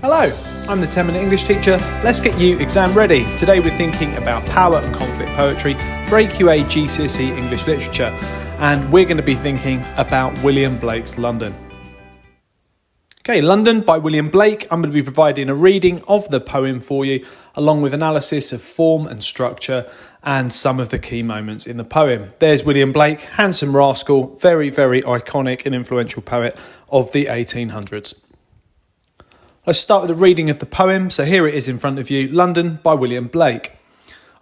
Hello, I'm the 10-minute English teacher. Let's get you exam ready. Today we're thinking about power and conflict poetry for AQA GCSE English Literature, and we're going to be thinking about William Blake's London. Okay, London by William Blake. I'm going to be providing a reading of the poem for you, along with analysis of form and structure and some of the key moments in the poem. There's William Blake, handsome rascal, very, very iconic and influential poet of the 1800s. Let's start with a reading of the poem. So here it is in front of you, London by William Blake.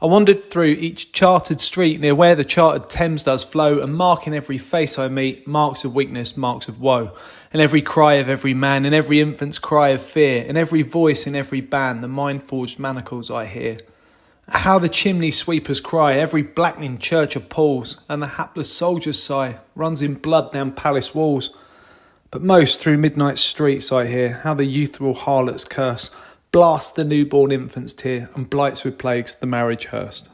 I wandered through each chartered street near where the chartered Thames does flow, and mark in every face I meet marks of weakness, marks of woe. In every cry of every man, in every infant's cry of fear, in every voice, in every band, the mind-forged manacles I hear. How the chimney sweepers cry, every blackening church appalls, and the hapless soldier's sigh runs in blood down palace walls. But most through midnight streets I hear how the youthful harlot's curse blasts the newborn infant's tear and blights with plagues the marriage hearse.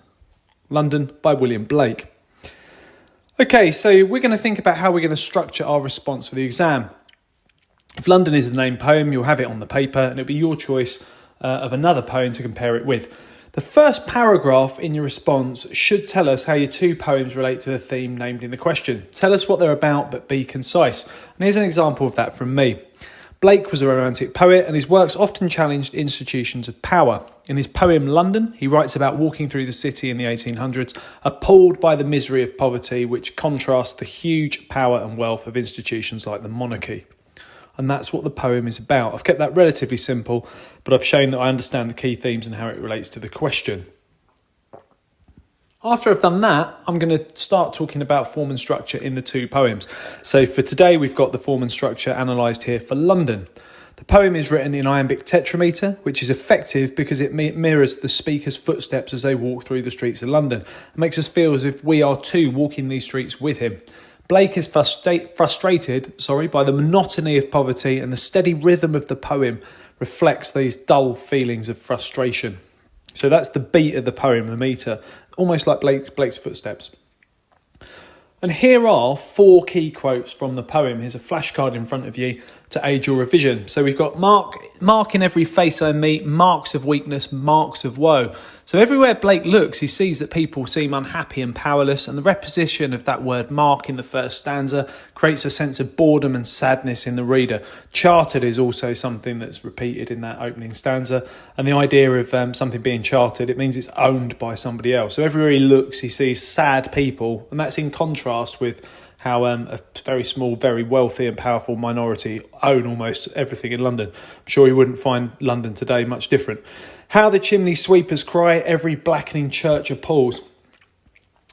London by William Blake. Okay, so we're going to think about how we're going to structure our response for the exam. If London is the named poem, you'll have it on the paper, and it'll be your choice of another poem to compare it with. The first paragraph in your response should tell us how your two poems relate to the theme named in the question. Tell us what they're about, but be concise. And here's an example of that from me. Blake was a romantic poet, and his works often challenged institutions of power. In his poem London, he writes about walking through the city in the 1800s, appalled by the misery of poverty, which contrasts the huge power and wealth of institutions like the monarchy. And that's what the poem is about. I've kept that relatively simple, but I've shown that I understand the key themes and how it relates to the question. After I've done that, I'm going to start talking about form and structure in the two poems. So for today, we've got the form and structure analysed here for London. The poem is written in iambic tetrameter, which is effective because it mirrors the speaker's footsteps as they walk through the streets of London. It makes us feel as if we are too walking these streets with him. Blake is frustrated by the monotony of poverty, and the steady rhythm of the poem reflects these dull feelings of frustration. So that's the beat of the poem, the meter, almost like Blake's footsteps. And here are four key quotes from the poem. Here's a flashcard in front of you to aid your revision. So we've got mark in every face I meet, marks of weakness, marks of woe. So everywhere Blake looks, he sees that people seem unhappy and powerless, and the repetition of that word mark in the first stanza creates a sense of boredom and sadness in the reader. Chartered is also something that's repeated in that opening stanza, and the idea of something being chartered, it means it's owned by somebody else. So everywhere he looks, he sees sad people, and that's in contrast with how a very small, very wealthy and powerful minority own almost everything in London. I'm sure you wouldn't find London today much different. How the chimney sweepers cry, every blackening church appalls.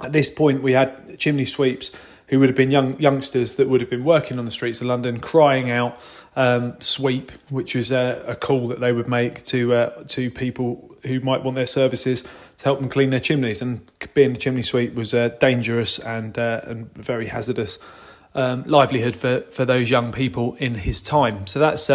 At this point, we had chimney sweeps who would have been youngsters that would have been working on the streets of London, crying out sweep, which was a call that they would make to people who might want their services to help them clean their chimneys. And being a chimney sweep was a dangerous and very hazardous livelihood for those young people in his time. So that's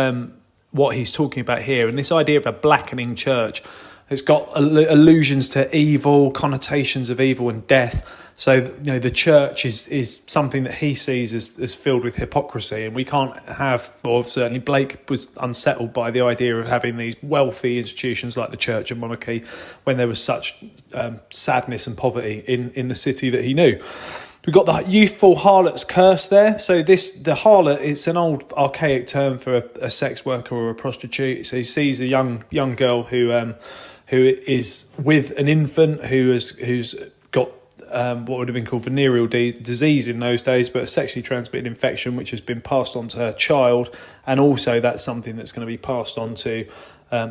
what he's talking about here. And this idea of a blackening church has got allusions to evil, connotations of evil and death. So, the church is something that he sees as filled with hypocrisy, and we can't have, or certainly Blake was unsettled by the idea of having these wealthy institutions like the church and monarchy when there was such sadness and poverty in the city that he knew. We've got the youthful harlot's curse there. So the harlot, it's an old archaic term for a sex worker or a prostitute. So he sees a young girl who is with an infant who's got what would have been called venereal disease in those days, but a sexually transmitted infection which has been passed on to her child, and also that's something that's going to be passed on to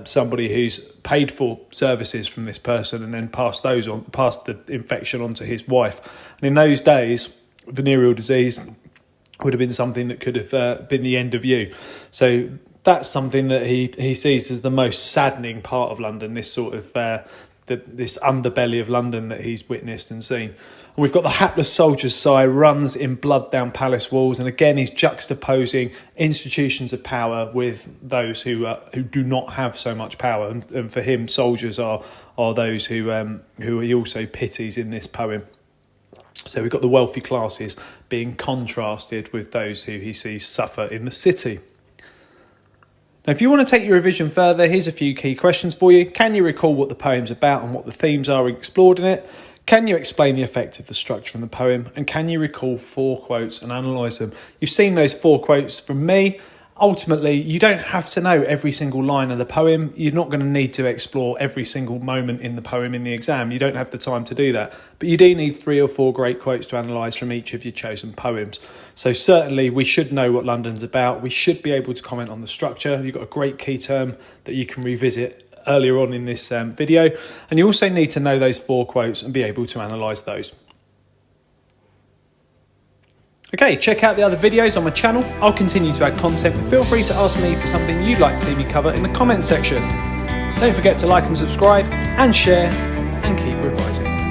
somebody who's paid for services from this person and then passed the infection on to his wife. And in those days, venereal disease would have been something that could have been the end of you. So that's something that he sees as the most saddening part of London, this sort of this underbelly of London that he's witnessed and seen. And we've got the hapless soldier's sigh runs in blood down palace walls, and again he's juxtaposing institutions of power with those who do not have so much power, and for him soldiers are those who he also pities in this poem. So we've got the wealthy classes being contrasted with those who he sees suffer in the city. Now, if you want to take your revision further, here's a few key questions for you. Can you recall what the poem's about and what the themes are explored in it? Can you explain the effect of the structure in the poem? And can you recall 4 quotes and analyse them? You've seen those 4 quotes from me. Ultimately, you don't have to know every single line of the poem. You're not going to need to explore every single moment in the poem in the exam. You don't have the time to do that. But you do need 3 or 4 great quotes to analyse from each of your chosen poems. So certainly we should know what London's about. We should be able to comment on the structure. You've got a great key term that you can revisit earlier on in this video. And you also need to know those 4 quotes and be able to analyse those. Okay, check out the other videos on my channel. I'll continue to add content, but feel free to ask me for something you'd like to see me cover in the comments section. Don't forget to like and subscribe and share, and keep revising.